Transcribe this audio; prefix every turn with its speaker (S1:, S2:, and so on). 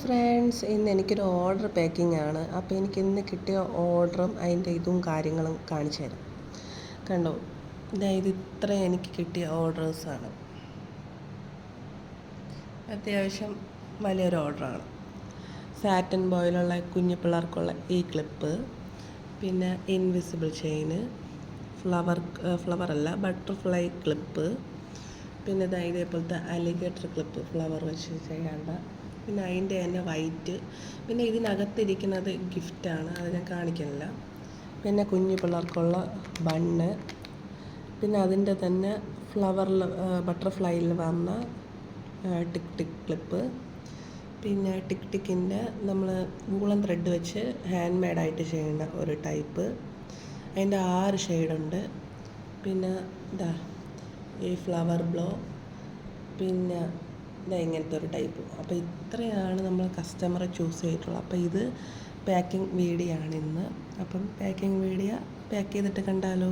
S1: Friends, ഇന്ന് എനിക്കൊരു order packing ആണ്. അപ്പോൾ എനിക്ക് ഇന്ന് കിട്ടിയ ഓർഡറും അതിൻ്റെ ഇതും കാര്യങ്ങളും കാണിച്ചു തരാം. കണ്ടോ, ഇത് ഇത്രയും എനിക്ക് കിട്ടിയ ഓർഡേഴ്സാണ്. അത്യാവശ്യം വലിയൊരു ഓർഡറാണ്. സാറ്റൻ ബോയിലുള്ള കുഞ്ഞു പിള്ളേർക്കുള്ള ഈ ക്ലിപ്പ്, പിന്നെ ഇൻവിസിബിൾ ചെയിന്, ഫ്ലവറല്ല ബട്ടർഫ്ലൈ ക്ലിപ്പ്, പിന്നെ ഇതേപോലത്തെ അലിഗേറ്റർ ക്ലിപ്പ് ഫ്ലവർ വെച്ച് ചെയ്യേണ്ട, പിന്നെ അതിൻ്റെ തന്നെ വൈറ്റ്, പിന്നെ ഇതിനകത്തിരിക്കുന്നത് ഗിഫ്റ്റാണ്, അത് ഞാൻ കാണിക്കുന്നില്ല. പിന്നെ കുഞ്ഞു പിള്ളേർക്കുള്ള ബണ്ണ്, പിന്നെ അതിൻ്റെ തന്നെ ഫ്ലവറിൽ ബട്ടർഫ്ലൈയിൽ വന്ന ടിക് ടിക് ക്ലിപ്പ്, പിന്നെ ടിക് ടിക്കിൻ്റെ നമ്മൾ വൂളൻ ത്രെഡ് വെച്ച് ഹാൻഡ് മെയ്ഡായിട്ട് ചെയ്യുന്ന ഒരു ടൈപ്പ്, അതിൻ്റെ 6 ഷെയ്ഡുണ്ട്. പിന്നെ ഈ ഫ്ലവർ ബ്ലോ, പിന്നെ ഇങ്ങനത്തെ ഒരു ടൈപ്പ്. അപ്പോൾ ഇത്രയാണ് നമ്മൾ കസ്റ്റമറെ ചൂസ് ചെയ്തിട്ടുള്ളത്. അപ്പോൾ ഇത് പാക്കിംഗ് വീഡിയോ ആണ് ഇന്ന്. അപ്പം പാക്കിംഗ് വീഡിയോ പാക്ക് ചെയ്തിട്ട് കണ്ടാലോ.